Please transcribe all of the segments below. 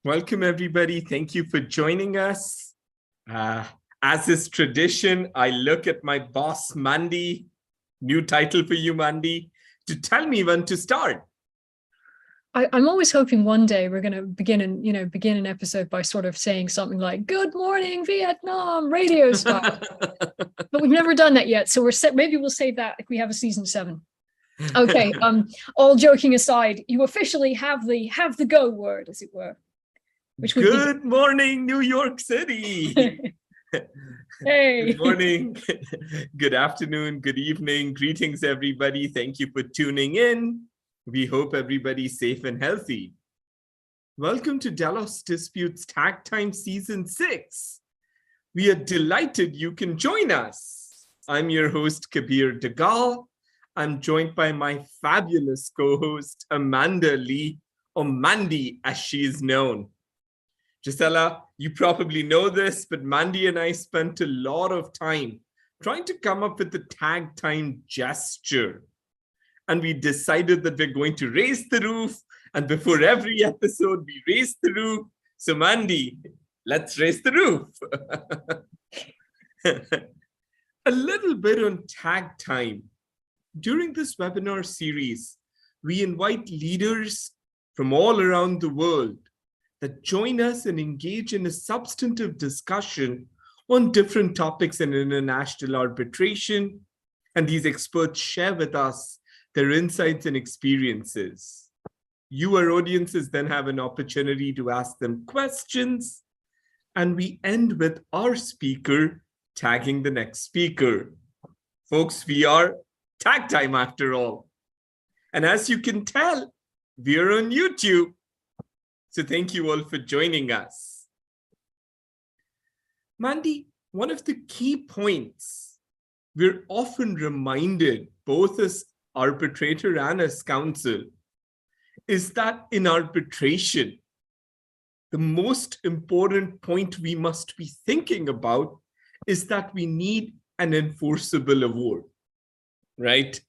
Welcome, everybody. Thank you for joining us. As is tradition, I look at my boss, Mandy, new title for you, Mandy, to tell me when to start. I'm always hoping one day we're going to begin an episode by sort of saying something like "Good morning, Vietnam" radio style, but we've never done that yet. So maybe we'll save that if we have a season 7. Okay. All joking aside, you officially have the go word, as it were. Which would Good morning, New York City. Hey. Good morning, good afternoon, good evening. Greetings, everybody. Thank you for tuning in. We hope everybody's safe and healthy. Welcome to Delos Dispute's TagTime Season 6. We are delighted you can join us. I'm your host, Kabir Dagal. I'm joined by my fabulous co-host, Amanda Lee, or Mandy as she is known. Gisela, you probably know this, but Mandy and I spent a lot of time trying to come up with the tag time gesture. And we decided that we're going to raise the roof. And before every episode, we raise the roof. So Mandy, let's raise the roof. A little bit on tag time. During this webinar series, we invite leaders from all around the world that join us and engage in a substantive discussion on different topics in international arbitration. And these experts share with us their insights and experiences. You, our audiences, then have an opportunity to ask them questions. And we end with our speaker tagging the next speaker. Folks, we are tag time after all. And as you can tell, we are on YouTube. So thank you all for joining us. Mandy, one of the key points we're often reminded, both as arbitrator and as counsel, is that in arbitration, the most important point we must be thinking about is that we need an enforceable award, right?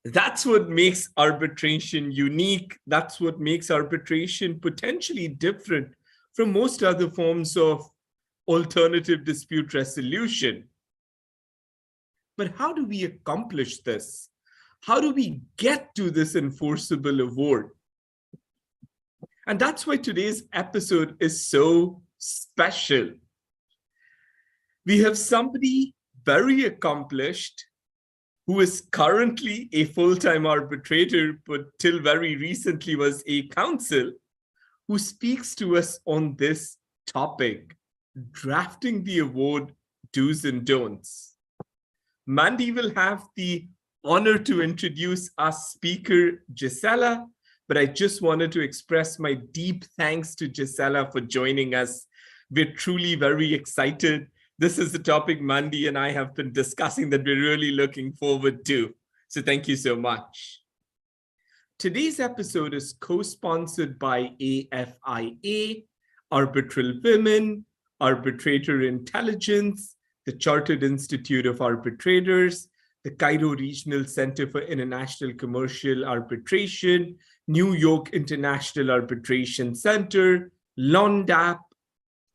That's what makes arbitration unique. That's what makes arbitration potentially different from most other forms of alternative dispute resolution. But how do we accomplish this? How do we get to this enforceable award? And that's why today's episode is so special. We have somebody very accomplished who is currently a full-time arbitrator, but till very recently was a counsel, who speaks to us on this topic, drafting the award do's and don'ts. Mandy will have the honor to introduce our speaker, Gisela, but I just wanted to express my deep thanks to Gisela for joining us. We're truly very excited. This is the topic Mandy and I have been discussing that we're really looking forward to. So thank you so much. Today's episode is co-sponsored by AFIA, ArbitralWomen, Arbitrator Intelligence, the Chartered Institute of Arbitrators, the Cairo Regional Center for International Commercial Arbitration, New York International Arbitration Center, LONDAP,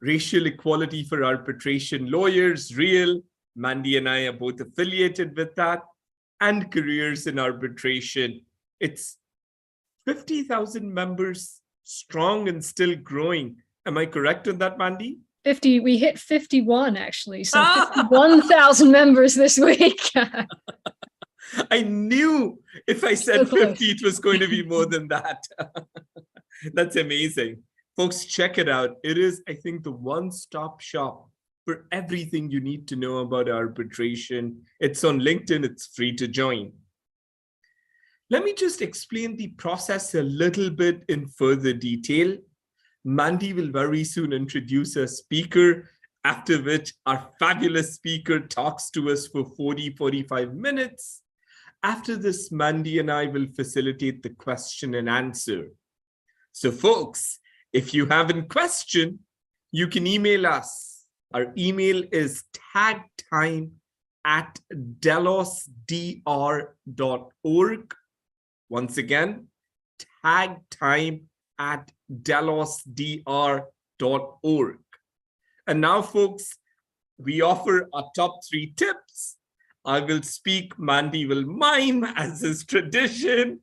Racial Equality for Arbitration Lawyers, REAL. Mandy and I are both affiliated with that, and Careers in Arbitration. It's 50,000 members strong and still growing. Am I correct on that, Mandy? 50. We hit 51 actually, so 51,000 members this week. I knew if I said 50, it was going to be more than that. That's amazing. Folks, check it out. It is, I think, the one-stop shop for everything you need to know about arbitration. It's on LinkedIn. It's free to join. Let me just explain the process a little bit in further detail. Mandy will very soon introduce a speaker, after which our fabulous speaker talks to us for 40-45 minutes. After this, Mandy and I will facilitate the question and answer. So folks, if you have a question, you can email us. Our email is tagtime@delosdr.org. Once again, tagtime delosdr.org. And now, folks, we offer our top 3 tips. I will speak, Mandy will mime, as is tradition.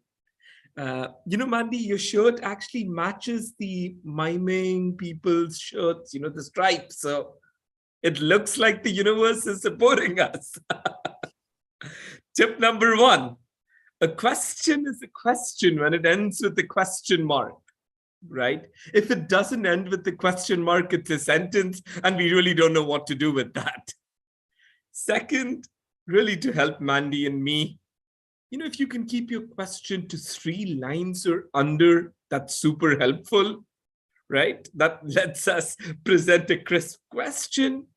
Mandy, your shirt actually matches the miming people's shirts, the stripes. So it looks like the universe is supporting us. Tip number 1, a question is a question when it ends with a question mark, right? If it doesn't end with the question mark, it's a sentence, and we really don't know what to do with that. Second, really to help Mandy and me, if you can keep your question to 3 lines or under, that's super helpful, right? That lets us present a crisp question.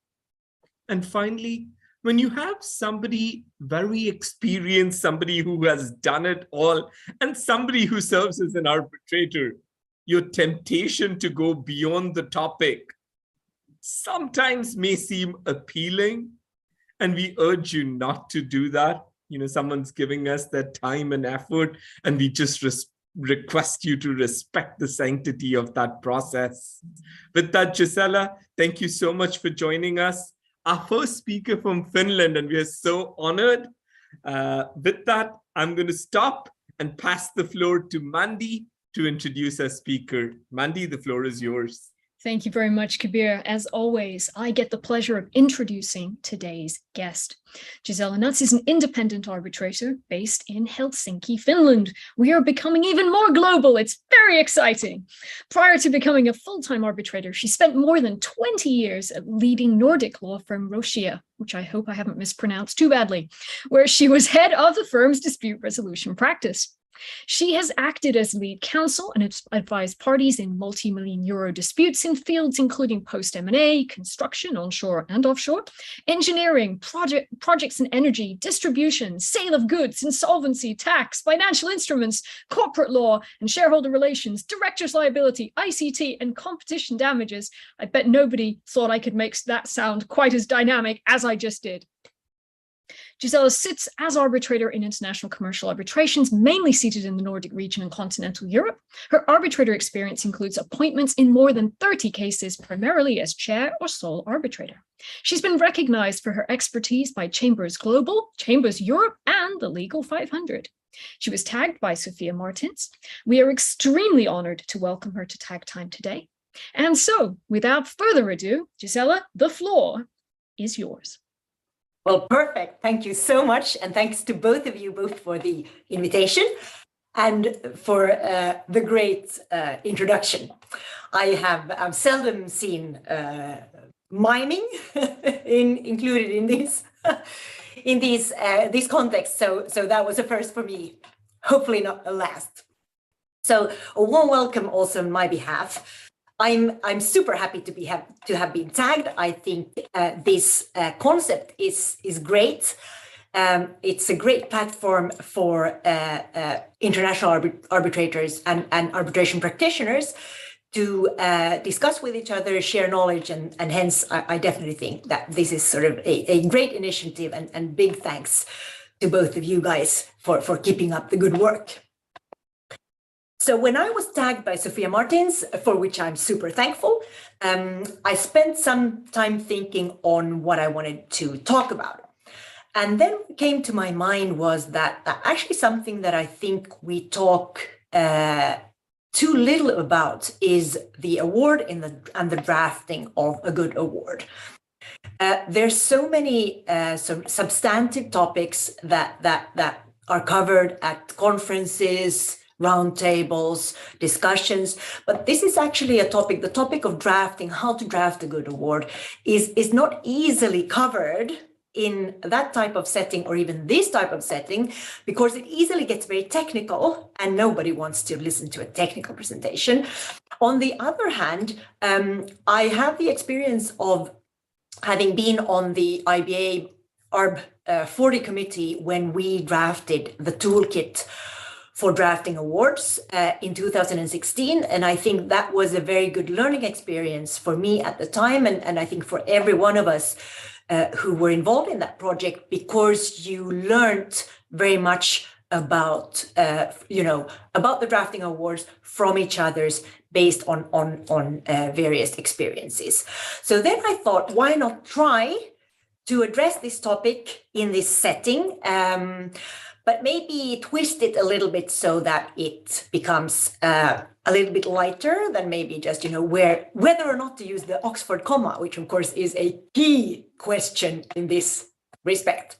And finally, when you have somebody very experienced, somebody who has done it all, and somebody who serves as an arbitrator, your temptation to go beyond the topic sometimes may seem appealing, and we urge you not to do that. Someone's giving us their time and effort, and we just request you to respect the sanctity of that process. With that, Gisela, thank you so much for joining us. Our first speaker from Finland, and we are so honored. With that, I'm going to stop and pass the floor to Mandy to introduce our speaker. Mandy, the floor is yours. Thank you very much, Kabir. As always, I get the pleasure of introducing today's guest. Gisela Knuts is an independent arbitrator based in Helsinki, Finland. We are becoming even more global. It's very exciting. Prior to becoming a full-time arbitrator, she spent more than 20 years at leading Nordic law firm Roshia, which I hope I haven't mispronounced too badly, where she was head of the firm's dispute resolution practice. She has acted as lead counsel and advised parties in multi-million euro disputes in fields including post-M&A, construction, onshore and offshore, engineering, projects and energy, distribution, sale of goods, insolvency, tax, financial instruments, corporate law and shareholder relations, director's liability, ICT, and competition damages. I bet nobody thought I could make that sound quite as dynamic as I just did. Gisela sits as arbitrator in international commercial arbitrations, mainly seated in the Nordic region and continental Europe. Her arbitrator experience includes appointments in more than 30 cases, primarily as chair or sole arbitrator. She's been recognized for her expertise by Chambers Global, Chambers Europe, and the Legal 500. She was tagged by Sophia Martins. We are extremely honored to welcome her to TagTime today. And so, without further ado, Gisela, the floor is yours. Well, perfect. Thank you so much. And thanks to both of you, both for the invitation and for the great introduction. I've seldom seen miming included in this context. So that was a first for me, hopefully not a last. So a warm welcome also on my behalf. I'm super happy to have been tagged. I think this concept is great. It's a great platform for international arbitrators and arbitration practitioners to discuss with each other, share knowledge, and hence I definitely think that this is sort of a great initiative, and big thanks to both of you guys for keeping up the good work. So when I was tagged by Sophia Martins, for which I'm super thankful, I spent some time thinking on what I wanted to talk about. And then what came to my mind was that actually something that I think we talk too little about is the award and the drafting of a good award. There's so many substantive topics that are covered at conferences, roundtables, discussions, but this is actually a topic, the topic of drafting, how to draft a good award is not easily covered in that type of setting or even this type of setting, because it easily gets very technical and nobody wants to listen to a technical presentation. On the other hand, I have the experience of having been on the IBA ARB 40 committee when we drafted the toolkit for drafting awards in 2016. And I think that was a very good learning experience for me at the time. And I think for every one of us who were involved in that project, because you learned very much about about the drafting awards from each other's based on various experiences. So then I thought, why not try to address this topic in this setting, but maybe twist it a little bit so that it becomes a little bit lighter than maybe just, whether or not to use the Oxford comma, which of course is a key question in this respect.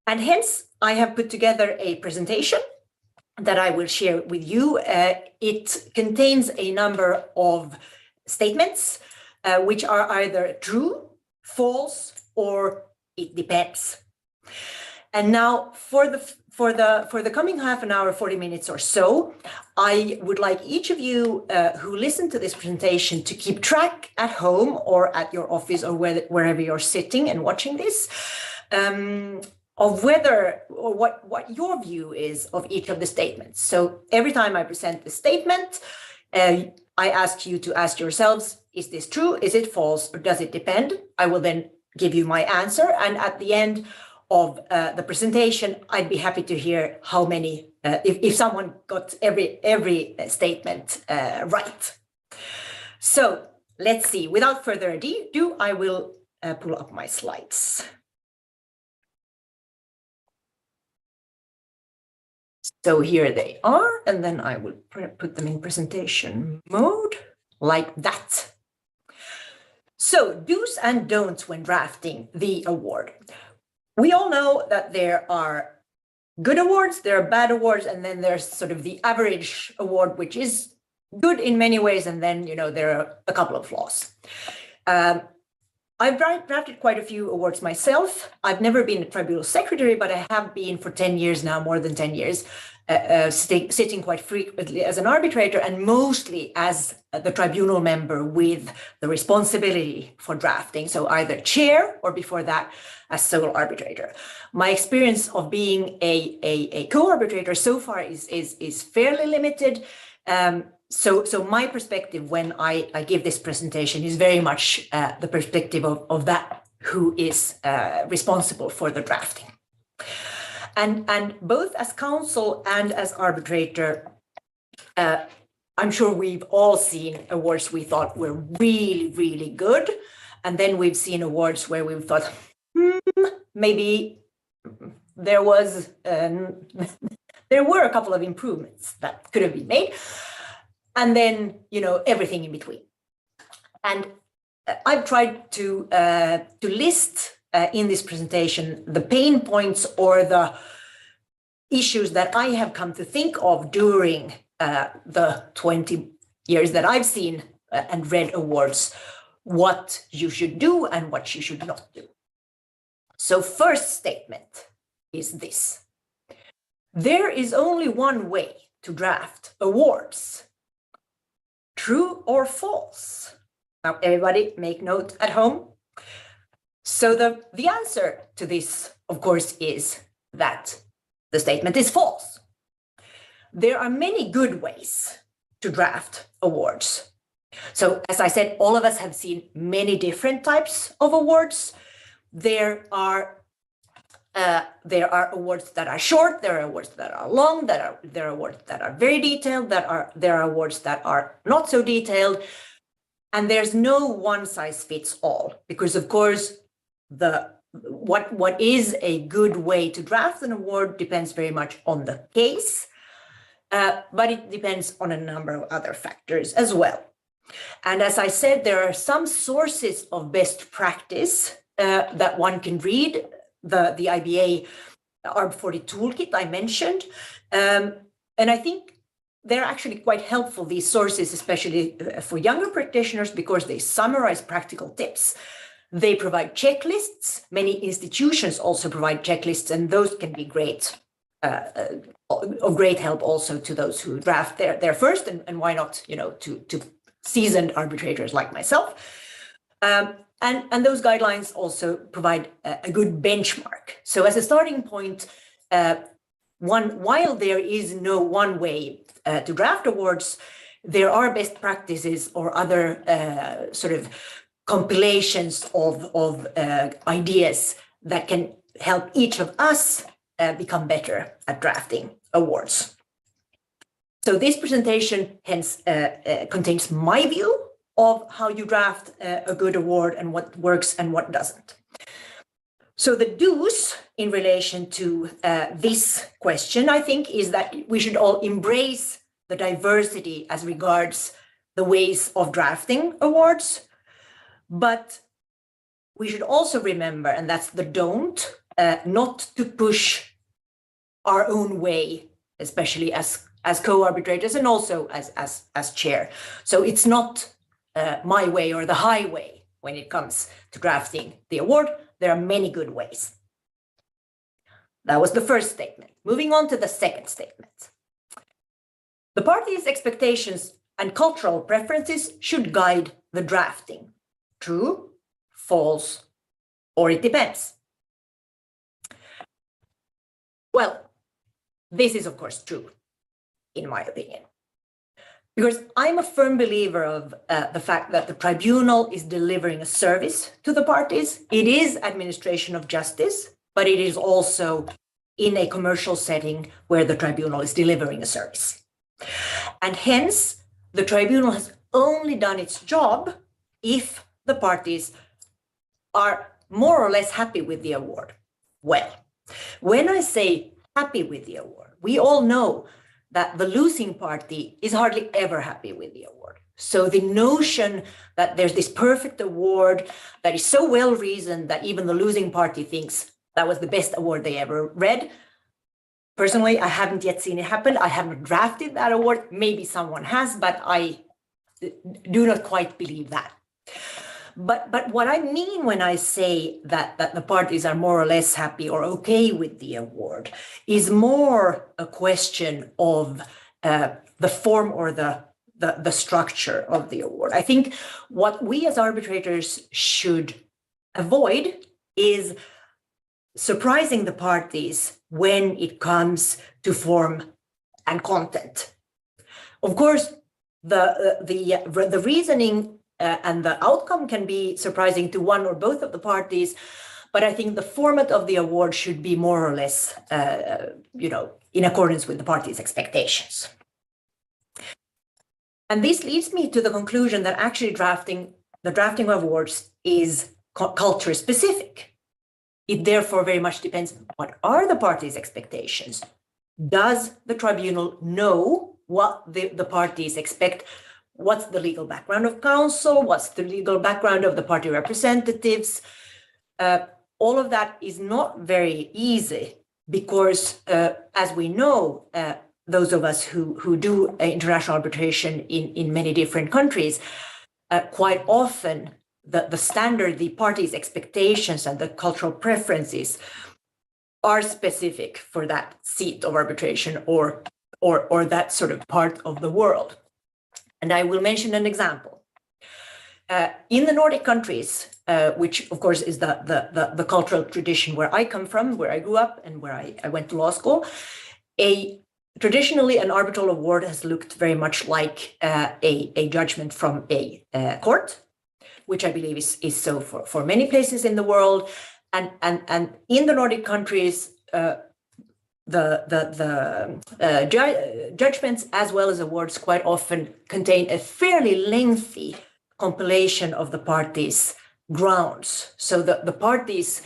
And hence, I have put together a presentation that I will share with you. It contains a number of statements, which are either true, false, or it depends. And now for the coming half an hour, 40 minutes or so, I would like each of you who listen to this presentation to keep track at home or at your office or wherever you're sitting and watching this, of whether or what your view is of each of the statements. So every time I present the statement, I ask you to ask yourselves, is this true? Is it false? Or does it depend? I will then give you my answer. And at the end of the presentation, I'd be happy to hear how many, if someone got every statement right. So let's see, without further ado, I will pull up my slides. So here they are, and then I will put them in presentation mode like that. So do's and don'ts when drafting the award. We all know that there are good awards, there are bad awards, and then there's sort of the average award, which is good in many ways, and then, there are a couple of flaws. I've drafted quite a few awards myself. I've never been a tribunal secretary, but I have been for 10 years now, more than 10 years, sitting quite frequently as an arbitrator and mostly as the tribunal member with the responsibility for drafting. So either chair or before that, as sole arbitrator. My experience of being a co-arbitrator so far is fairly limited. So my perspective when I give this presentation is very much the perspective of that who is responsible for the drafting. And both as counsel and as arbitrator, I'm sure we've all seen awards we thought were really, really good. And then we've seen awards where we've thought, maybe there were a couple of improvements that could have been made. And then, everything in between. And I've tried to list in this presentation the pain points or the issues that I have come to think of during the 20 years that I've seen and read awards, what you should do and what you should not do. So first statement is this: there is only one way to draft awards. True or false? Now, everybody make note at home. So the answer to this, of course, is that the statement is false. There are many good ways to draft awards. So as I said, all of us have seen many different types of awards. There are awards that are short, there are awards that are long, there are awards that are very detailed, there are awards that are not so detailed, and there's no one size fits all, because of course what is a good way to draft an award depends very much on the case, but it depends on a number of other factors as well. And as I said, there are some sources of best practice that one can read. The IBA ARB 40 toolkit I mentioned. And I think they're actually quite helpful, these sources, especially for younger practitioners, because they summarize practical tips. They provide checklists. Many institutions also provide checklists, and those can be great, of great help also to those who draft their first, and why not, to seasoned arbitrators like myself. And those guidelines also provide a good benchmark. So as a starting point, while there is no one way to draft awards, there are best practices or other sort of compilations of ideas that can help each of us become better at drafting awards. So this presentation hence contains my view of how you draft a good award and what works and what doesn't. So the do's in relation to this question, I think, is that we should all embrace the diversity as regards the ways of drafting awards, but we should also remember, and that's the don't, not to push our own way, especially as co-arbitrators and also as chair. So it's not my way or the highway when it comes to drafting the award. There are many good ways. That was the first statement. Moving on to the second statement. The parties' expectations and cultural preferences should guide the drafting. True, false, or it depends. Well, this is of course true, in my opinion, because I'm a firm believer of the fact that the tribunal is delivering a service to the parties. It is administration of justice, but it is also in a commercial setting where the tribunal is delivering a service. And hence, the tribunal has only done its job if the parties are more or less happy with the award. Well, when I say happy with the award, we all know that the losing party is hardly ever happy with the award. So the notion that there's this perfect award that is so well reasoned that even the losing party thinks that was the best award they ever read. Personally, I haven't yet seen it happen. I haven't drafted that award. Maybe someone has, but I do not quite believe that. But what I mean when I say that the parties are more or less happy or okay with the award is more a question of the form or the structure of the award. I think what we as arbitrators should avoid is surprising the parties when it comes to form and content. Of course, the reasoning and the outcome can be surprising to one or both of the parties, but I think the format of the award should be more or less, in accordance with the parties' expectations. And this leads me to the conclusion that actually the drafting of awards is culture specific. It therefore very much depends, what are the parties' expectations? Does the tribunal know what the parties expect? What's the legal background of counsel? What's the legal background of the party representatives? All of that is not very easy because, as we know, those of us who do international arbitration in many different countries, quite often the standard, the parties' expectations and the cultural preferences are specific for that seat of arbitration or that sort of part of the world. And I will mention an example. In the Nordic countries, which of course is the cultural tradition where I come from, where I grew up and where I went to law school, traditionally an arbitral award has looked very much like a judgment from a court, which I believe is so for many places in the world. And in the Nordic countries, judgments as well as awards quite often contain a fairly lengthy compilation of the parties' grounds. So the parties'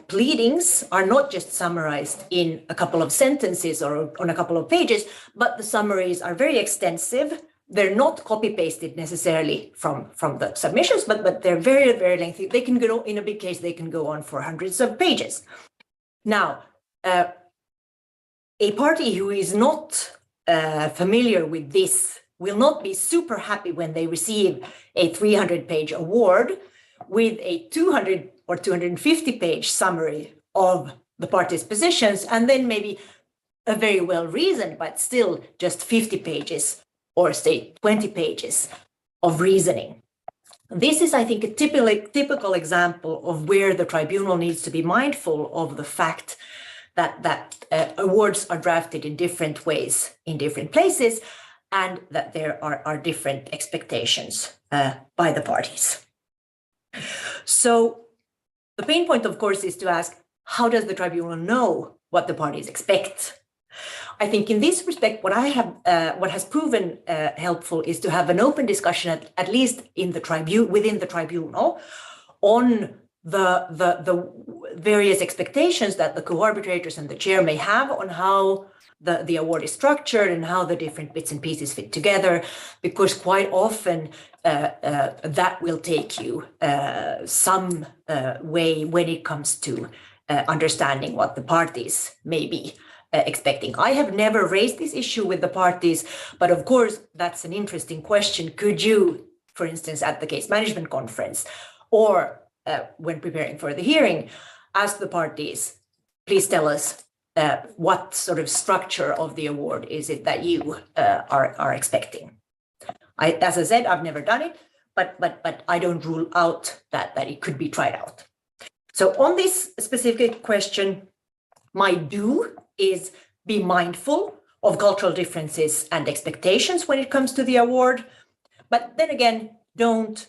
pleadings are not just summarized in a couple of sentences or on a couple of pages, but the summaries are very extensive. They're not copy-pasted necessarily from the submissions, but they're very, very lengthy. They can go, in a big case, they can go on for hundreds of pages. Now, a party who is not familiar with this will not be super happy when they receive a 300-page award with a 200 or 250-page summary of the parties' positions, and then maybe a very well-reasoned, but still just 50 pages or say 20 pages of reasoning. This is, I think, a typical example of where the tribunal needs to be mindful of the fact that awards are drafted in different ways in different places, and that there are different expectations by the parties. So the pain point, of course, is to ask, how does the tribunal know what the parties expect. I think in this respect, what has proven helpful is to have an open discussion, at least in the within the tribunal, on the various expectations that the co-arbitrators and the chair may have on how the award is structured and how the different bits and pieces fit together, because quite often that will take you some way when it comes to understanding what the parties may be expecting. I have never raised this issue with the parties, but of course, that's an interesting question. Could you, for instance, at the case management conference or when preparing for the hearing, ask the parties, please tell us what sort of structure of the award is it that you are expecting? As I said, I've never done it, but I don't rule out that it could be tried out. So on this specific question, my do is be mindful of cultural differences and expectations when it comes to the award. But then again, don't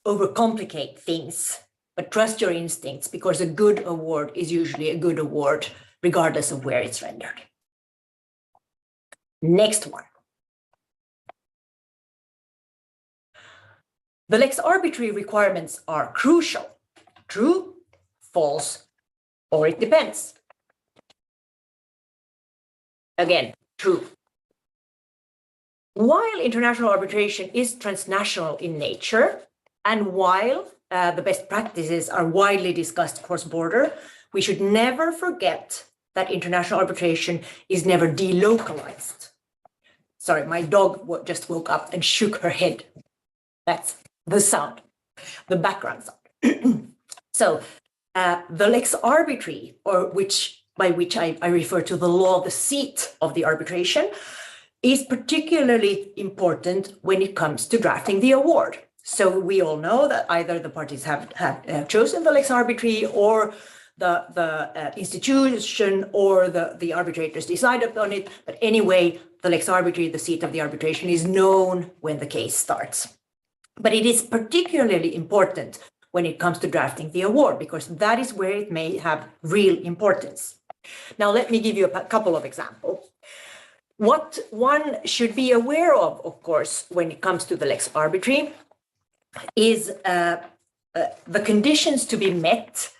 overcomplicate things, but trust your instincts, because a good award is usually a good award, regardless of where it's rendered. Next one. The Lex Arbitri requirements are crucial. True, false, or it depends. Again, true. While international arbitration is transnational in nature, and while the best practices are widely discussed cross-border, we should never forget that international arbitration is never delocalized. Sorry, my dog just woke up and shook her head. That's the sound, the background sound. So the Lex Arbitri, or by which I refer to the law, the seat of the arbitration, is particularly important when it comes to drafting the award. So we all know that either the parties have chosen the Lex Arbitri, or the institution or the arbitrators decide upon it. But anyway, the Lex Arbitri, the seat of the arbitration, is known when the case starts. But it is particularly important when it comes to drafting the award, because that is where it may have real importance. Now, let me give you a couple of examples. What one should be aware of course, when it comes to the Lex Arbitri is the conditions to be met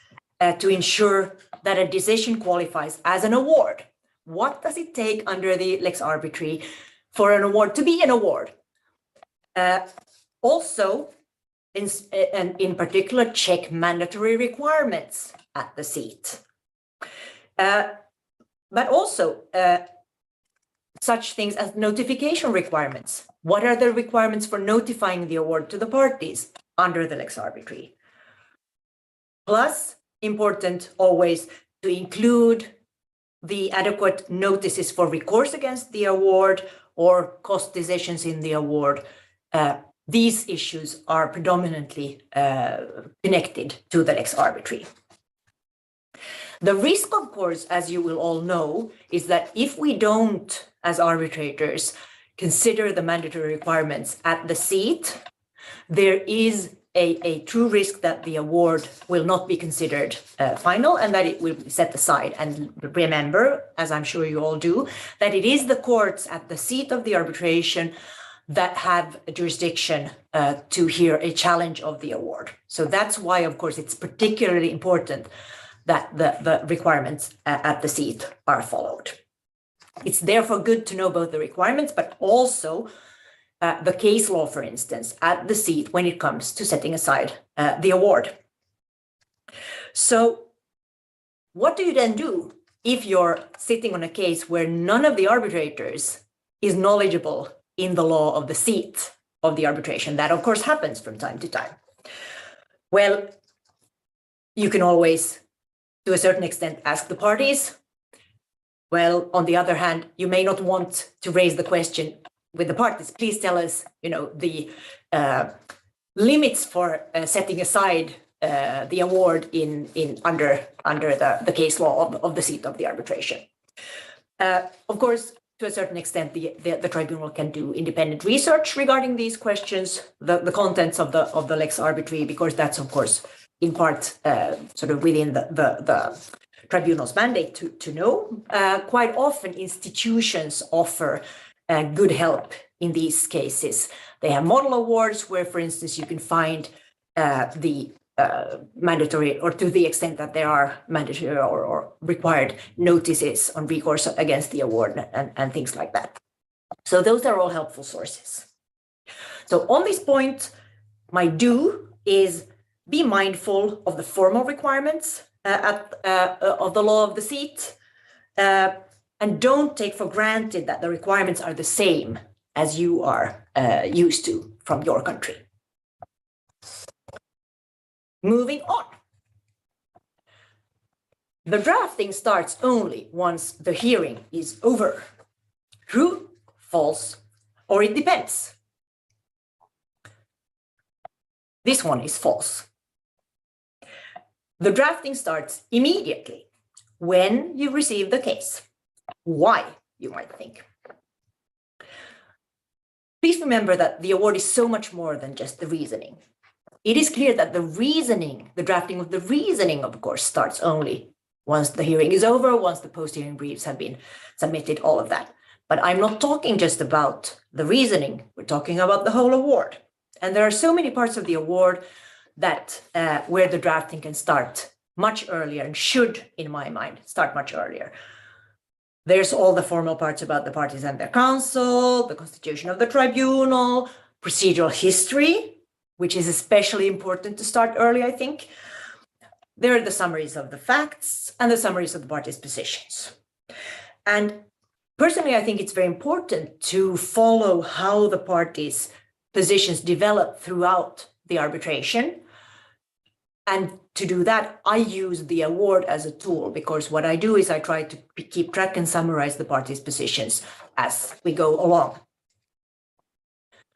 to ensure that a decision qualifies as an award. What does it take under the Lex Arbitri for an award to be an award? Also, in particular, check mandatory requirements at the seat. But also such things as notification requirements. What are the requirements for notifying the award to the parties under the Lex Arbitri? Plus, important always to include the adequate notices for recourse against the award or cost decisions in the award. These issues are predominantly connected to the Lex Arbitri. The risk, of course, as you will all know, is that if we don't, as arbitrators, consider the mandatory requirements at the seat, there is a true risk that the award will not be considered final and that it will be set aside. And remember, as I'm sure you all do, that it is the courts at the seat of the arbitration that have a jurisdiction to hear a challenge of the award. So that's why, of course, it's particularly important that the requirements at the seat are followed. It's therefore good to know both the requirements, but also the case law, for instance, at the seat when it comes to setting aside the award. So what do you then do if you're sitting on a case where none of the arbitrators is knowledgeable in the law of the seat of the arbitration? That, of course, happens from time to time. Well, you can always, to a certain extent, ask the parties. Well, on the other hand, you may not want to raise the question with the parties. Please tell us, the limits for setting aside the award under the case law of the seat of the arbitration. Of course, to a certain extent, the tribunal can do independent research regarding these questions, the contents of the Lex Arbitri, because that's, of course, in part sort of within the tribunal's mandate to know, quite often institutions offer good help in these cases. They have model awards where, for instance, you can find the mandatory, or to the extent that there are mandatory or required notices on recourse against the award and things like that. So those are all helpful sources. So on this point, my do is be mindful of the formal requirements of the law of the seat, and don't take for granted that the requirements are the same as you are used to from your country. Moving on. The drafting starts only once the hearing is over. True, false, or it depends. This one is false. The drafting starts immediately when you receive the case. Why, you might think. Please remember that the award is so much more than just the reasoning. It is clear that the reasoning, the drafting of the reasoning, of course, starts only once the hearing is over, once the post-hearing briefs have been submitted, all of that. But I'm not talking just about the reasoning, we're talking about the whole award. And there are so many parts of the award that where the drafting can start much earlier, and should, in my mind, start much earlier. There's all the formal parts about the parties and their counsel, the constitution of the tribunal, procedural history, which is especially important to start early, I think. There are the summaries of the facts and the summaries of the parties' positions. And personally, I think it's very important to follow how the parties' positions develop throughout the arbitration. And to do that, I use the award as a tool, because what I do is I try to keep track and summarize the parties' positions as we go along.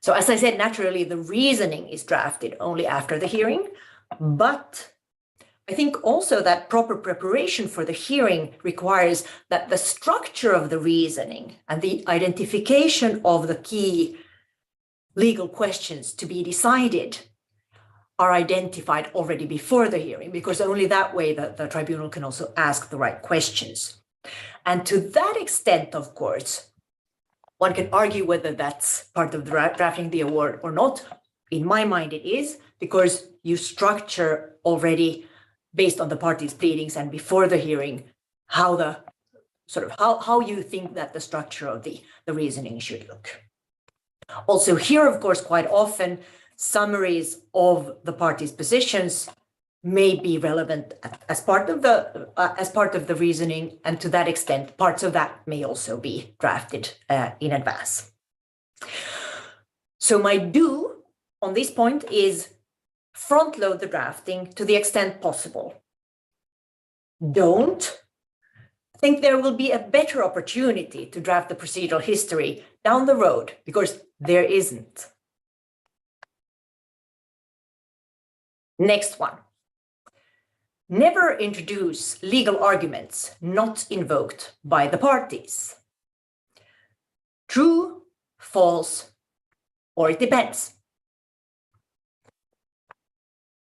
So as I said, naturally, the reasoning is drafted only after the hearing, but I think also that proper preparation for the hearing requires that the structure of the reasoning and the identification of the key legal questions to be decided are identified already before the hearing, because only that way the tribunal can also ask the right questions. And to that extent, of course, one can argue whether that's part of the drafting the award or not. In my mind, it is, because you structure already based on the parties' pleadings and before the hearing, how the how you think that the structure of the reasoning should look. Also here, of course, quite often summaries of the parties' positions may be relevant as part of the reasoning, and to that extent, parts of that may also be drafted in advance. So my do on this point is front load the drafting to the extent possible. Don't think there will be a better opportunity to draft the procedural history down the road, because there isn't. Next one. Never introduce legal arguments not invoked by the parties. True, false, or it depends.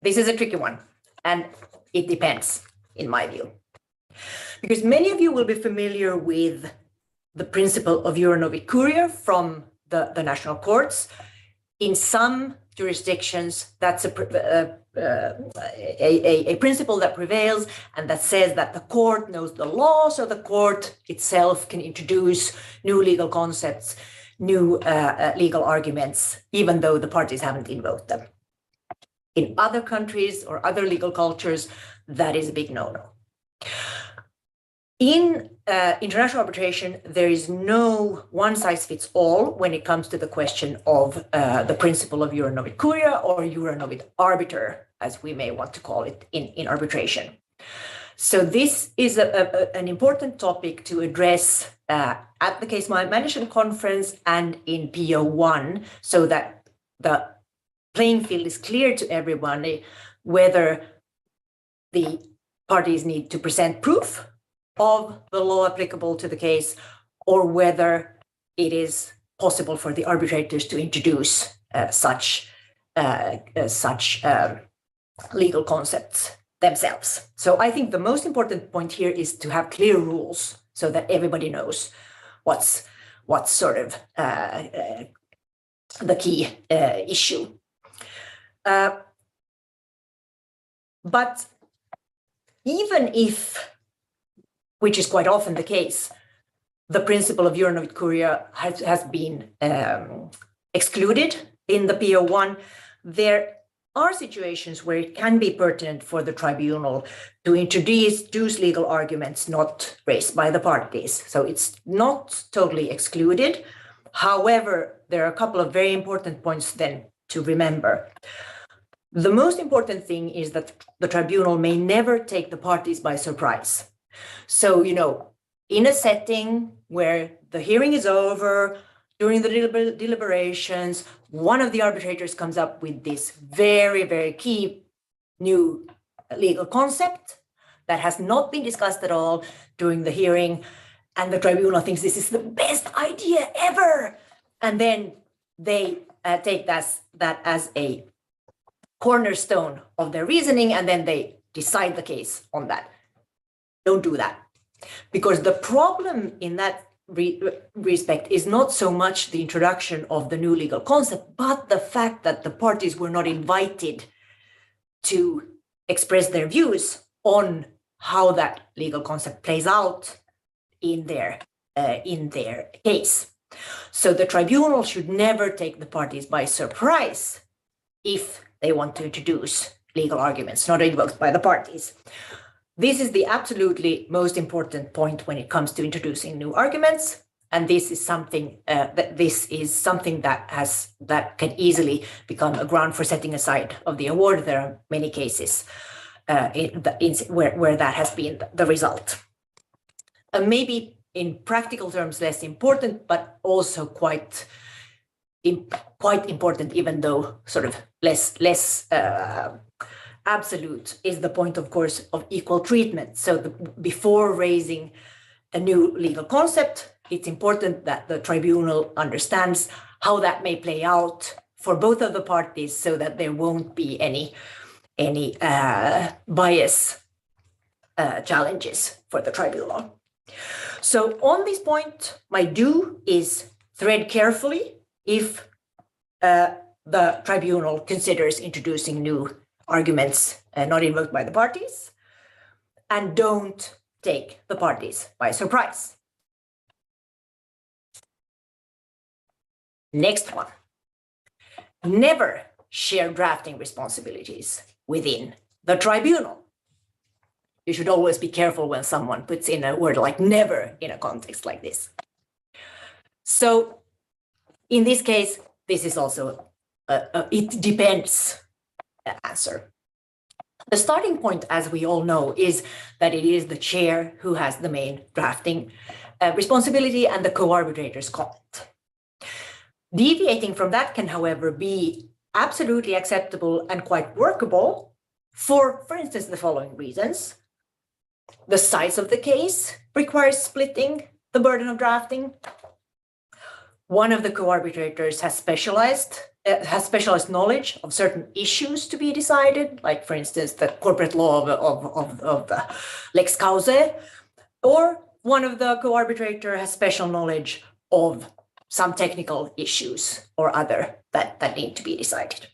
This is a tricky one, and it depends, in my view. Because many of you will be familiar with the principle of jura novit curia from the national courts. In some jurisdictions, that's a principle that prevails, and that says that the court knows the law, so the court itself can introduce new legal concepts, new legal arguments, even though the parties haven't invoked them. In other countries or other legal cultures, that is a big no-no. In international arbitration, there is no one-size-fits-all when it comes to the question of the principle of jura novit curia or jura novit arbiter, as we may want to call it in arbitration. So this is an important topic to address at the case management conference and in PO1, so that the playing field is clear to everyone whether the parties need to present proof of the law applicable to the case, or whether it is possible for the arbitrators to introduce such legal concepts themselves. So I think the most important point here is to have clear rules so that everybody knows what's sort of the key issue. But even if, which is quite often the case, the principle of jura novit curia has been excluded in the PO1, there are situations where it can be pertinent for the tribunal to introduce legal arguments not raised by the parties. So it's not totally excluded. However, there are a couple of very important points then to remember. The most important thing is that the tribunal may never take the parties by surprise. So, in a setting where the hearing is over, during the deliberations, one of the arbitrators comes up with this very, very key new legal concept that has not been discussed at all during the hearing, and the tribunal thinks this is the best idea ever. And then they take that as a cornerstone of their reasoning, and then they decide the case on that. Don't do that. Because the problem in that respect is not so much the introduction of the new legal concept, but the fact that the parties were not invited to express their views on how that legal concept plays out in their case. So the tribunal should never take the parties by surprise if they want to introduce legal arguments not invoked by the parties. This is the absolutely most important point when it comes to introducing new arguments, and this is something that can easily become a ground for setting aside of the award. There are many cases where that has been the result. Maybe in practical terms less important, but also quite important, even though sort of less absolute, is the point, of course, of equal treatment. So before raising a new legal concept, it's important that the tribunal understands how that may play out for both of the parties, so that there won't be any bias challenges for the tribunal. So on this point, my do is thread carefully if the tribunal considers introducing new arguments not invoked by the parties, and don't take the parties by surprise. Next one. Never share drafting responsibilities within the tribunal. You should always be careful when someone puts in a word like never in a context like this. So in this case, this is also it depends answer. The starting point, as we all know, is that it is the chair who has the main drafting responsibility and the co-arbitrators comment. Deviating from that can, however, be absolutely acceptable and quite workable for instance, the following reasons. The size of the case requires splitting the burden of drafting. One of the co-arbitrators has specialized knowledge of certain issues to be decided, like, for instance, the corporate law of the lex causae, or one of the co-arbitrator has special knowledge of some technical issues or other that need to be decided.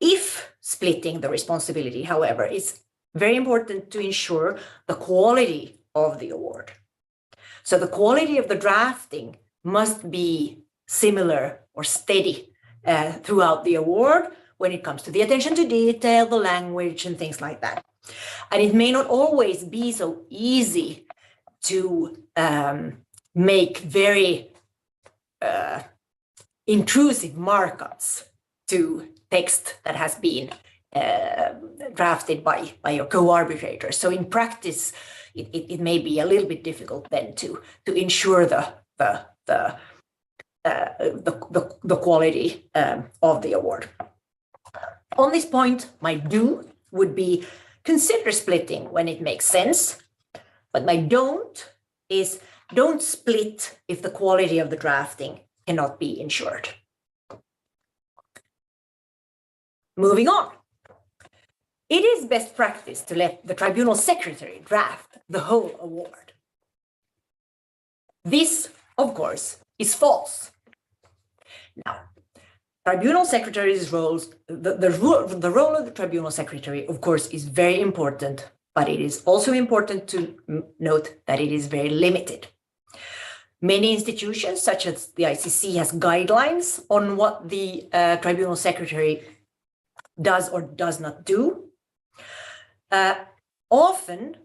If splitting the responsibility, however, is very important to ensure the quality of the award. So the quality of the drafting must be similar or steady throughout the award when it comes to the attention to detail, the language, and things like that. And it may not always be so easy to make very intrusive markups to text that has been drafted by your co-arbitrator. So in practice, it may be a little bit difficult then to ensure the quality of the award. On this point, my do would be consider splitting when it makes sense, but my don't is don't split if the quality of the drafting cannot be ensured. Moving on. it is best practice to let the tribunal secretary draft the whole award. This, of course, is false. Now, tribunal secretary's roles, the role of the tribunal secretary, of course, is very important, but it is also important to note that it is very limited. Many institutions, such as the ICC, has guidelines on what the tribunal secretary does or does not do. Often,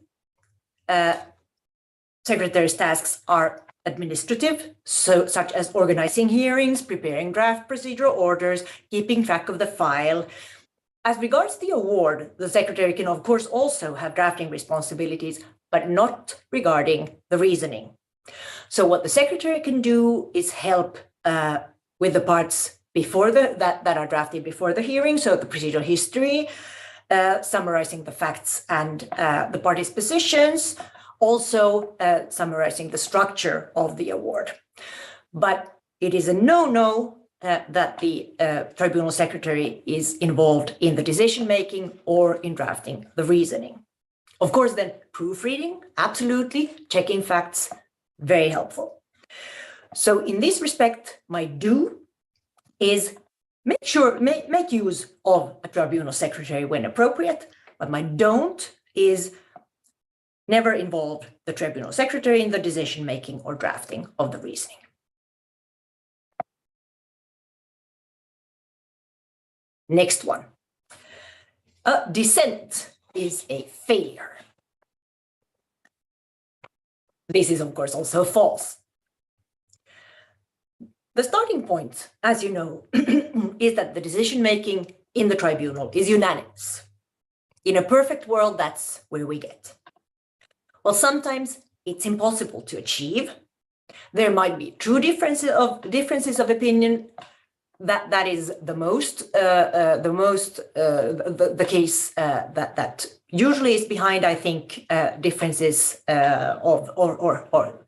secretary's tasks are administrative, such as organizing hearings, preparing draft procedural orders, keeping track of the file. As regards the award, the secretary can, of course, also have drafting responsibilities, but not regarding the reasoning. So what the secretary can do is help with the parts before that are drafted before the hearing, so the procedural history, summarizing the facts and the parties' positions, also summarizing the structure of the award. But it is a no-no that the tribunal secretary is involved in the decision-making or in drafting the reasoning. Of course, then proofreading, absolutely, checking facts, very helpful. So in this respect, my do is make use of a tribunal secretary when appropriate, but my don't is never involve the tribunal secretary in the decision-making or drafting of the reasoning. Next one. A dissent is a failure. This is, of course, also false. The starting point, as you know, is that the decision-making in the tribunal is unanimous. In a perfect world, that's where we get. Well, sometimes it's impossible to achieve. There might be true differences of opinion. That is the case that usually is behind, I think, differences or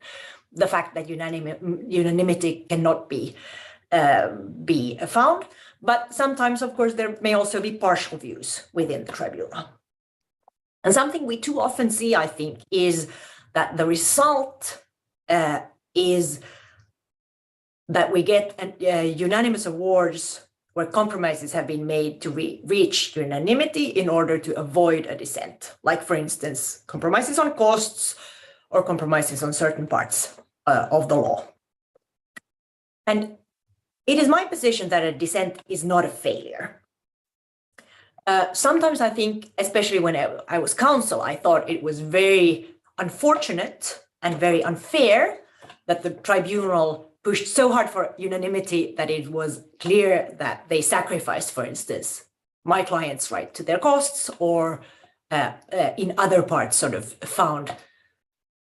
the fact that unanimity cannot be found. But sometimes, of course, there may also be partial views within the tribunal. And something we too often see, I think, is that the result is that we get unanimous awards where compromises have been made to reach unanimity in order to avoid a dissent. Like, for instance, compromises on costs or compromises on certain parts of the law. And it is my position that a dissent is not a failure. Sometimes I think, especially when I was counsel, I thought it was very unfortunate and very unfair that the tribunal pushed so hard for unanimity that it was clear that they sacrificed, for instance, my client's right to their costs, or in other parts sort of found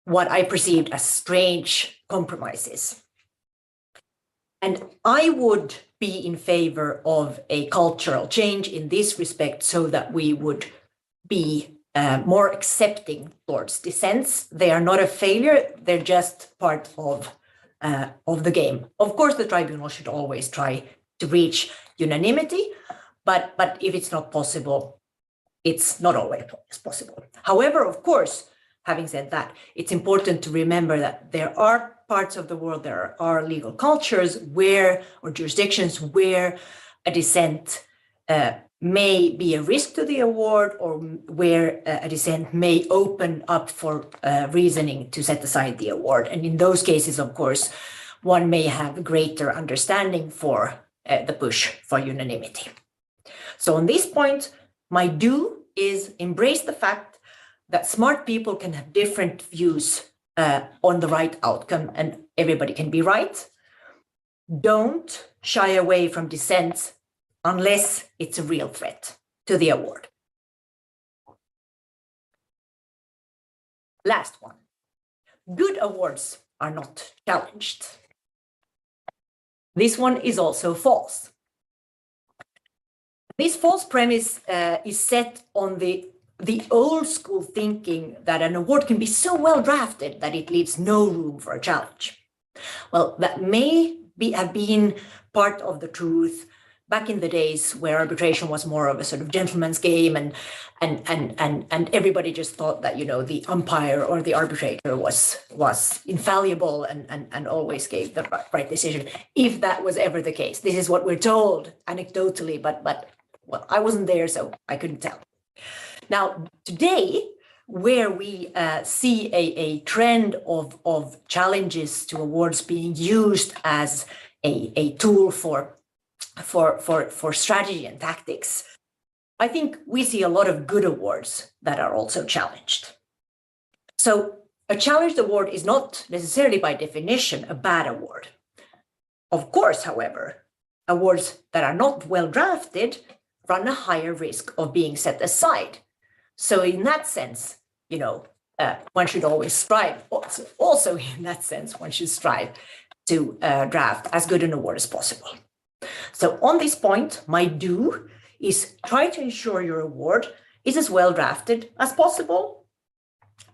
what I perceived as strange compromises. And I would be in favor of a cultural change in this respect so that we would be more accepting towards dissents. They are not a failure, they're just part of the game. Of course, the tribunal should always try to reach unanimity, but if it's not possible, it's not always possible. However, of course, having said that, it's important to remember that there are parts of the world, there are legal cultures where, or jurisdictions where a dissent may be a risk to the award, or where a dissent may open up for reasoning to set aside the award. And in those cases, of course, one may have greater understanding for the push for unanimity. So on this point, my do is embrace the fact that smart people can have different views on the right outcome, and everybody can be right. Don't shy away from dissent unless it's a real threat to the award. Last one. Good awards are not challenged. This one is also false. This false premise is set on the old school thinking that an award can be so well drafted that it leaves no room for a challenge. Well, that may have been part of the truth back in the days where arbitration was more of a sort of gentleman's game, and everybody just thought that, you know, the umpire or the arbitrator was infallible and always gave the right decision, if that was ever the case. This is what we're told anecdotally, but well, I wasn't there, so I couldn't tell. Now, today, where we see a trend of challenges to awards being used as a tool for strategy and tactics, I think we see a lot of good awards that are also challenged. So a challenged award is not necessarily by definition a bad award. Of course, however, awards that are not well drafted run a higher risk of being set aside. So in that sense, you know, one should always strive. Also in that sense, one should strive to draft as good an award as possible. So on this point, my do is try to ensure your award is as well drafted as possible,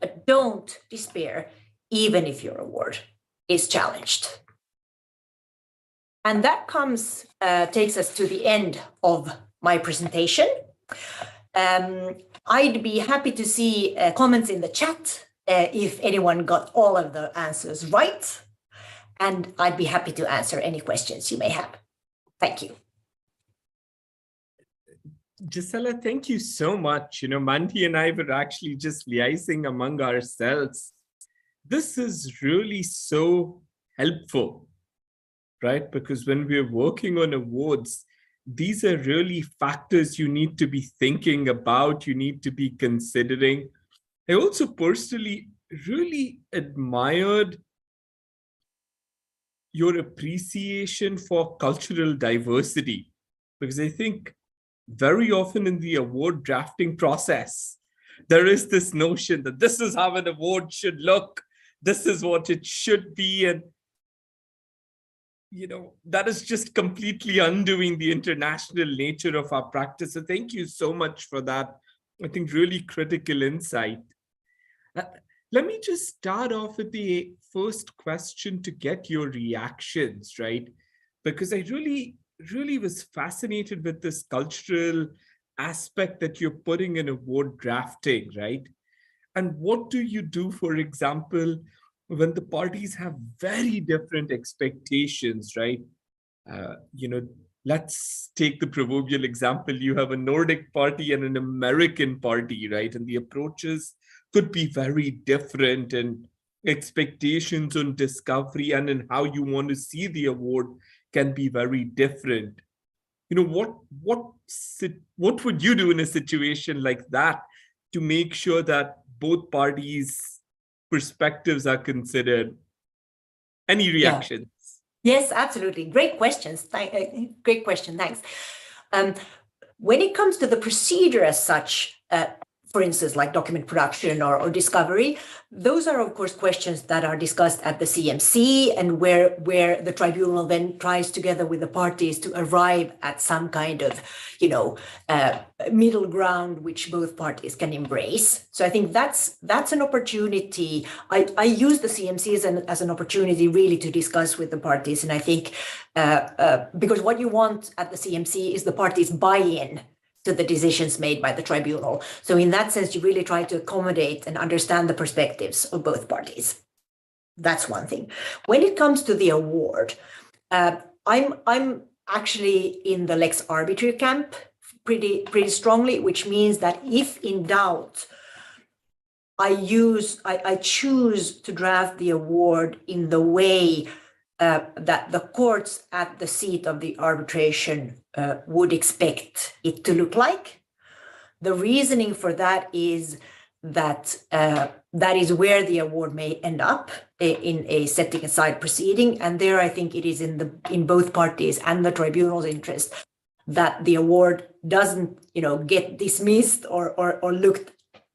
but don't despair even if your award is challenged. And that takes us to the end of my presentation. I'd be happy to see comments in the chat if anyone got all of the answers right, and I'd be happy to answer any questions you may have. Thank you. Gisela, thank you so much. You know, Mandy and I were actually just liaising among ourselves. This is really so helpful, right? Because when we're working on awards, these are really factors you need to be thinking about, you need to be considering. I also personally really admired your appreciation for cultural diversity, because I think very often in the award drafting process, there is this notion that this is how an award should look, this is what it should be, and you know, that is just completely undoing the international nature of our practice. So thank you so much for that. I think really critical insight. Let me just start off with the first question to get your reactions, right? Because I really was fascinated with this cultural aspect that you're putting in award drafting, right? And what do you do, for example, when the parties have very different expectations, right? You know, let's take the proverbial example. You have a Nordic party and an American party, right? And the approaches could be very different, and expectations on discovery and in how you want to see the award can be very different. You know, what would you do in a situation like that to make sure that both parties' perspectives are considered? Any reactions? Yeah. Yes, absolutely. Great questions. Great question. Thanks. When it comes to the procedure as such, for instance, like document production or discovery, those are, of course, questions that are discussed at the CMC, and where the tribunal then tries together with the parties to arrive at some kind of, you know, middle ground which both parties can embrace. So I think that's an opportunity. I use the CMC as an opportunity really to discuss with the parties, and I think because what you want at the CMC is the parties' buy-in to the decisions made by the tribunal. So in that sense, you really try to accommodate and understand the perspectives of both parties. That's one thing. When it comes to the award, I'm actually in the Lex Arbitri camp pretty strongly, which means that if in doubt, I choose to draft the award in the way that the courts at the seat of the arbitration would expect it to look like. The reasoning for that is that that is where the award may end up in a setting aside proceeding, and there I think it is in both parties and the tribunal's interest that the award doesn't, you know, get dismissed or looked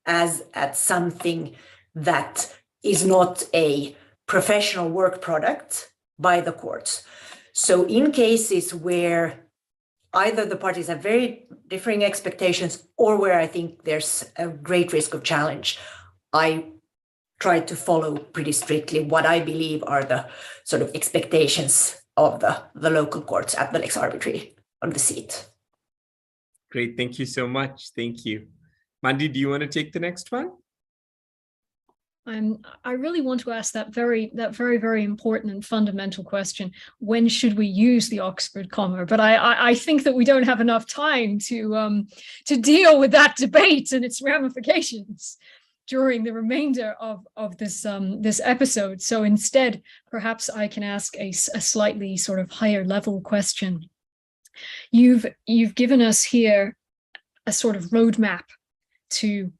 as at something that is not a professional work product by the courts. So in cases where either the parties have very differing expectations or where I think there's a great risk of challenge, I try to follow pretty strictly what I believe are the sort of expectations of the local courts at the Lex Arbitri the seat. Great. Thank you so much. Thank you. Mandy, do you want to take the next one? I really want to ask that very, very important and fundamental question: when should we use the Oxford comma? But I think that we don't have enough time to deal with that debate and its ramifications during the remainder of this episode. So instead, perhaps I can ask a slightly sort of higher level question. You've given us here a sort of roadmap to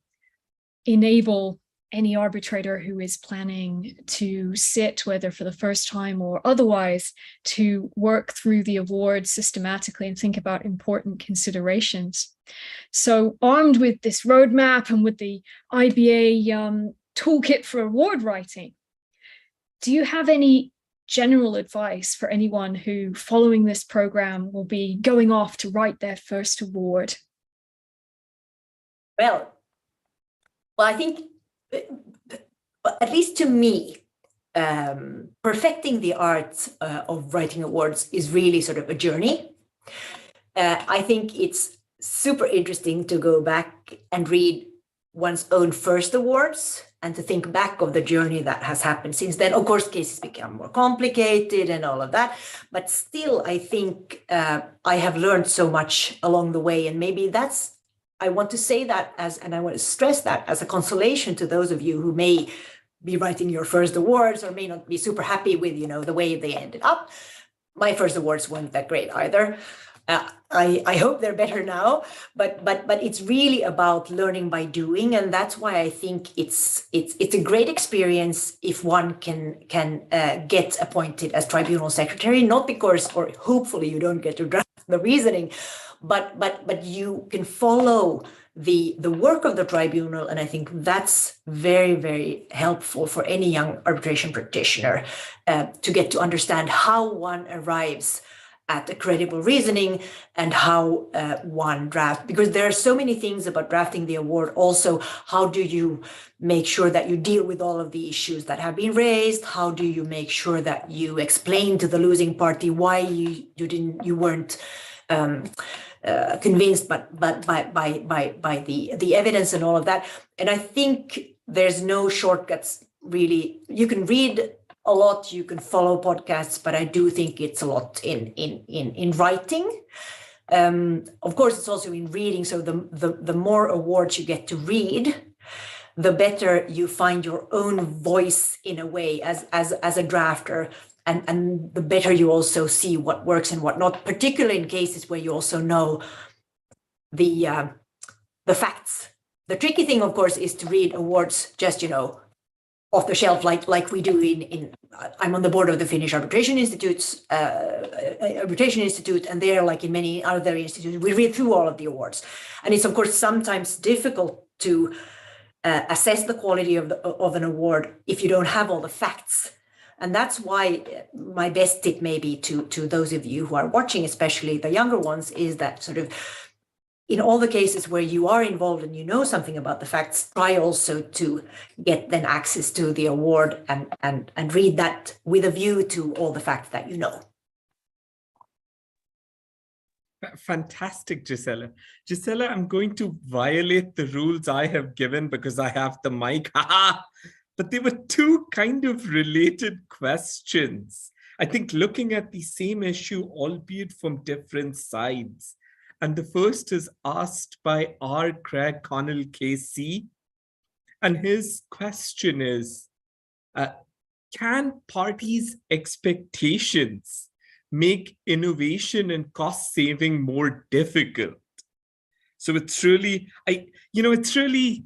enable any arbitrator who is planning to sit, whether for the first time or otherwise, to work through the award systematically and think about important considerations. So armed with this roadmap and with the IBA toolkit for award writing, do you have any general advice for anyone who, following this program, will be going off to write their first award? Well, I think, at least to me, perfecting the art of writing awards is really sort of a journey. I think it's super interesting to go back and read one's own first awards and to think back of the journey that has happened since then. Of course, cases become more complicated and all of that, but still, I think I have learned so much along the way, and maybe I want to say that and I want to stress that as a consolation to those of you who may be writing your first awards or may not be super happy with, the way they ended up. My first awards weren't that great either. I hope they're better now, but it's really about learning by doing, and that's why I think it's a great experience if one can get appointed as tribunal secretary, not because, or hopefully you don't get to draft the reasoning, but you can follow the work of the tribunal, and I think that's very, very helpful for any young arbitration practitioner to get to understand how one arrives at a credible reasoning and how one draft, because there are so many things about drafting the award. Also, how do you make sure that you deal with all of the issues that have been raised? How do you make sure that you explain to the losing party why you weren't convinced, but by the evidence and all of that? And I think there's no shortcuts really. You can read a lot, you can follow podcasts, but I do think it's a lot in writing. Of course, it's also in reading. So the more awards you get to read, the better you find your own voice in a way as a drafter, and the better you also see what works and what not, particularly in cases where you also know the facts. The tricky thing, of course, is to read awards just, off the shelf, like we do in I'm on the board of the Finnish Arbitration Institute, and there, like in many other institutes, we read through all of the awards. And it's, of course, sometimes difficult to assess the quality of an award if you don't have all the facts. And that's why my best tip maybe to those of you who are watching, especially the younger ones, is that sort of in all the cases where you are involved and you know something about the facts, try also to get then access to the award and read that with a view to all the facts that you know. Fantastic, Gisela. Gisela, I'm going to violate the rules I have given because I have the mic. But there were two kind of related questions. I think looking at the same issue, albeit from different sides. And the first is asked by R. Craig Connell KC. And his question is, can parties' expectations make innovation and cost saving more difficult? So it's really, it's really,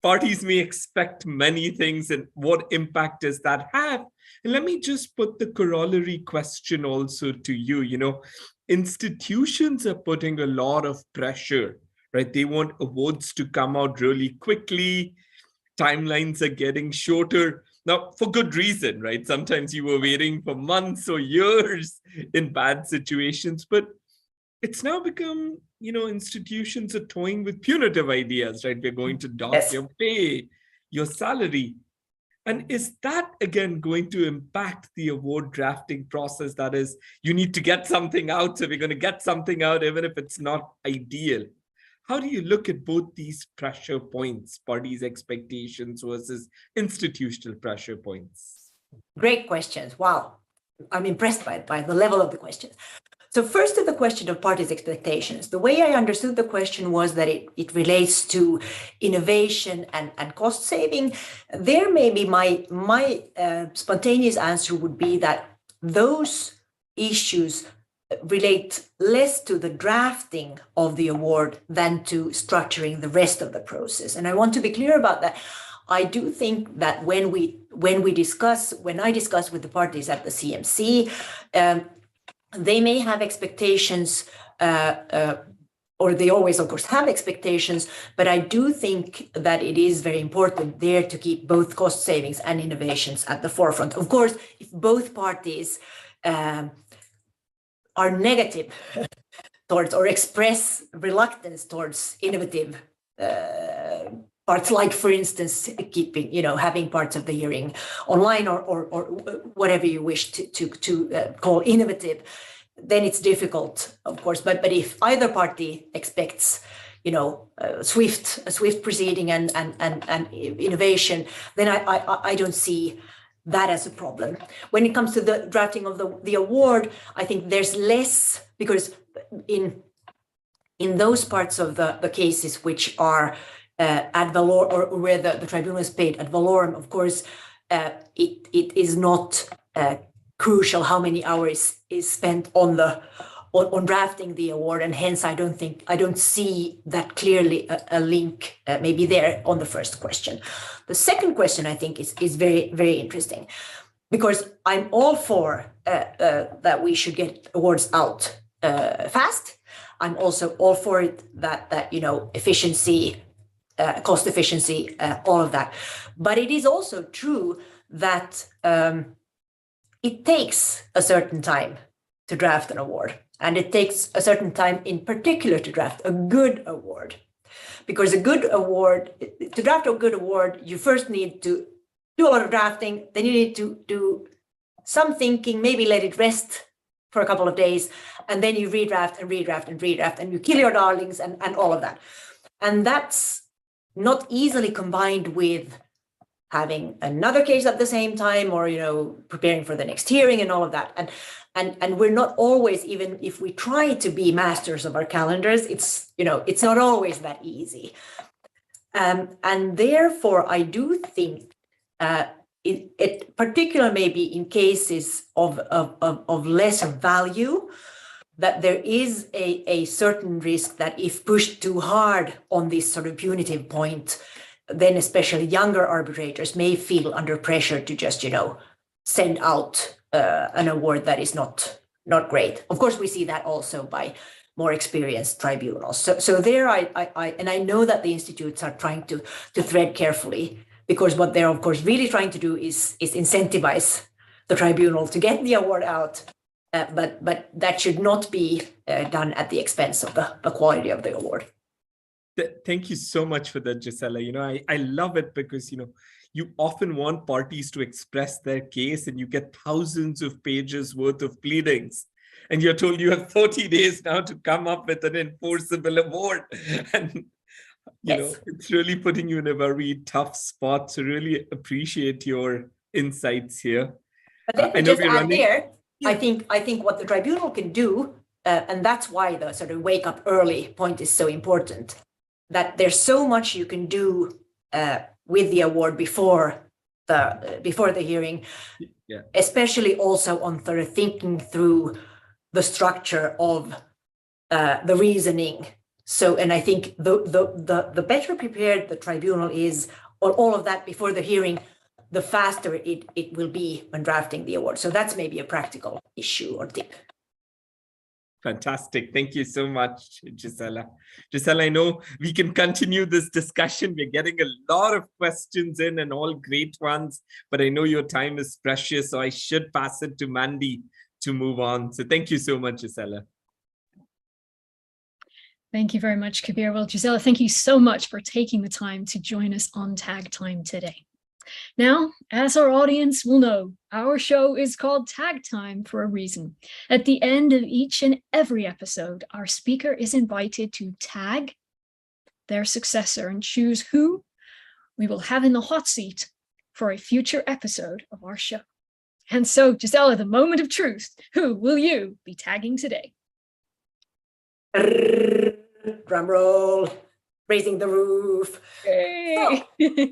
parties may expect many things, and what impact does that have? And let me just put the corollary question also to you. Institutions are putting a lot of pressure, right? They want awards to come out really quickly. Timelines are getting shorter. Now, for good reason, right? Sometimes you were waiting for months or years in bad situations, but it's now become, institutions are toying with punitive ideas, right? We're going to dock your pay, your salary. And is that, again, going to impact the award drafting process? That is, you need to get something out, so we're going to get something out, even if it's not ideal. How do you look at both these pressure points, parties' expectations versus institutional pressure points? Great questions. Wow. I'm impressed by the level of the questions. So first to the question of parties' expectations. The way I understood the question was that it relates to innovation and cost saving. There maybe my spontaneous answer would be that those issues relate less to the drafting of the award than to structuring the rest of the process. And I want to be clear about that. I do think that when I discuss with the parties at the CMC, they may have expectations, or they always, of course, have expectations, but I do think that it is very important there to keep both cost savings and innovations at the forefront. Of course, if both parties are negative towards or express reluctance towards innovative parts, like, for instance, keeping, having parts of the hearing online or whatever you wish to call innovative, then it's difficult, of course. But if either party expects, a swift proceeding and innovation, then I don't see that as a problem. When it comes to the drafting of the award, I think there's less, because in those parts of the cases which are ad valorem, or where the tribunal is paid ad valorem, of course, it is not crucial how many hours is spent on drafting the award, and hence I don't see that clearly a link maybe there on the first question. The second question, I think, is very, very interesting, because I'm all for that we should get awards out fast. I'm also all for it that efficiency, cost efficiency, all of that. But it is also true that it takes a certain time to draft an award, and it takes a certain time in particular to draft a good award. Because to draft a good award, you first need to do a lot of drafting, then you need to do some thinking, maybe let it rest for a couple of days, and then you redraft and redraft and redraft, and you kill your darlings and all of that. And that's not easily combined with having another case at the same time, or preparing for the next hearing and all of that. And we're not always, even if we try to be masters of our calendars, it's not always that easy. And therefore, I do think it particularly maybe in cases of lesser value, that there is a certain risk that if pushed too hard on this sort of punitive point, then especially younger arbitrators may feel under pressure to just, send out an award that is not great. Of course, we see that also by more experienced tribunals. So there, I know that the institutes are trying to thread carefully, because what they're, of course, really trying to do is incentivize the tribunal to get the award out. But that should not be done at the expense of the quality of the award. Thank you so much for that, Gisela. I love it because, you often want parties to express their case, and you get thousands of pages worth of pleadings, and you're told you have 30 days now to come up with an enforceable award. And, Yes. it's really putting you in a very tough spot. So really appreciate your insights here. But let me just add there, I think what the tribunal can do, and that's why the sort of wake up early point is so important, that there's so much you can do with the award before the hearing, especially also on sort of thinking through the structure of the reasoning. So, and I think the better prepared the tribunal is on all of that before the hearing, the faster it will be when drafting the award. So that's maybe a practical issue or tip. Fantastic. Thank you so much, Gisela. Gisela, I know we can continue this discussion. We're getting a lot of questions in, and all great ones, but I know your time is precious, so I should pass it to Mandy to move on. So thank you so much, Gisela. Thank you very much, Kabir. Well, Gisela, thank you so much for taking the time to join us on TagTime today. Now, as our audience will know, our show is called Tag Time for a reason. At the end of each and every episode, our speaker is invited to tag their successor and choose who we will have in the hot seat for a future episode of our show. And so, Gisela, the moment of truth, who will you be tagging today? Drum roll, raising the roof. Hey. So,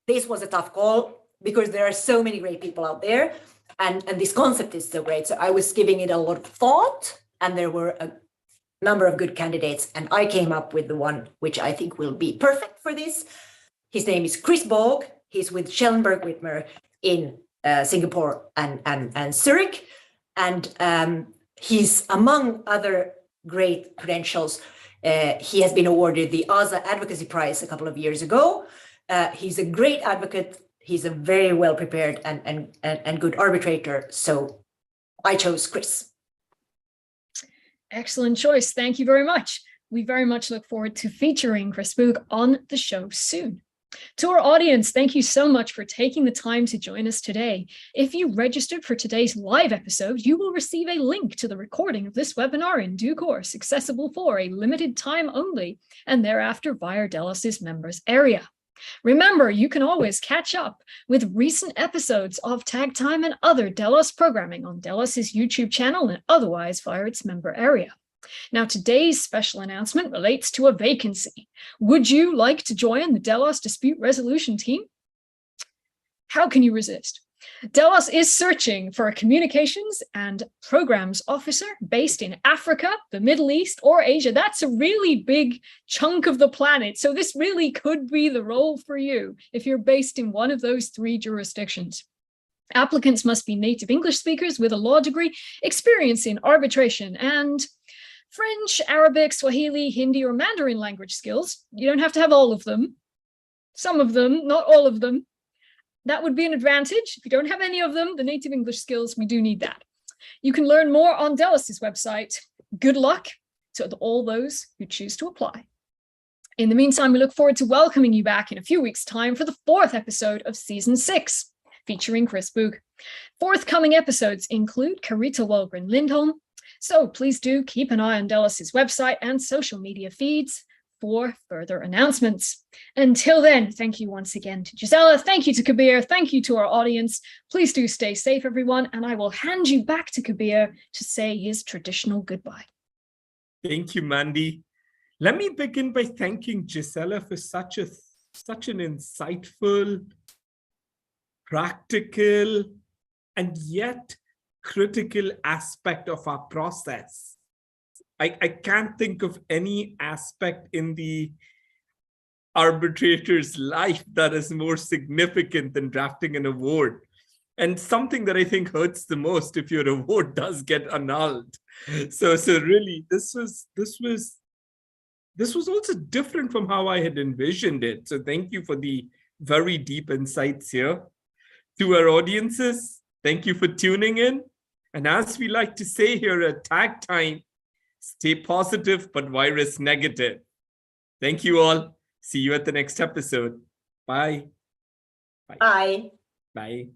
this was a tough call because there are so many great people out there, and this concept is so great. So I was giving it a lot of thought, and there were a number of good candidates, and I came up with the one which I think will be perfect for this. His name is Chris Bogg. He's with Schellenberg Whitmer in Singapore and Zurich, and he's, among other great credentials, he has been awarded the ASA Advocacy Prize a couple of years ago. He's a great advocate. He's a very well prepared and good arbitrator. So I chose Chris. Excellent choice. Thank you very much. We very much look forward to featuring Chris Bogg on the show soon. To our audience, thank you so much for taking the time to join us today. If you registered for today's live episode, you will receive a link to the recording of this webinar in due course, accessible for a limited time only, and thereafter via Delos's members area. Remember, you can always catch up with recent episodes of Tag Time and other Delos programming on Delos's YouTube channel and otherwise via its member area. Now, today's special announcement relates to a vacancy. Would you like to join the Delos Dispute Resolution team? How can you resist? Delos is searching for a communications and programs officer based in Africa, the Middle East, or Asia. That's a really big chunk of the planet. So this really could be the role for you if you're based in one of those three jurisdictions. Applicants must be native English speakers with a law degree, experience in arbitration, and French, Arabic, Swahili, Hindi, or Mandarin language skills. You don't have to have all of them. Some of them, not all of them. That would be an advantage. If you don't have any of them, the native English skills, we do need that. You can learn more on Delos's website. Good luck to all those who choose to apply. In the meantime, we look forward to welcoming you back in a few weeks' time for the 4th episode of Season 6, featuring Chris Bogg. Forthcoming episodes include Carita Wahlgren-Lindholm, so please do keep an eye on Delos's website and social media feeds for further announcements. Until then, thank you once again to Gisela, thank you to Kabir, thank you to our audience. Please do stay safe, everyone, and I will hand you back to Kabir to say his traditional goodbye. Thank you, Mandy. Let me begin by thanking Gisela for such an insightful, practical, and yet critical aspect of our process. I can't think of any aspect in the arbitrator's life that is more significant than drafting an award, and something that I think hurts the most if your award does get annulled. So really, this was also different from how I had envisioned it. So thank you for the very deep insights here. To our audiences, thank you for tuning in. And as we like to say here at Tag Time, stay positive, but virus negative. Thank you all. See you at the next episode. Bye. Bye. Bye.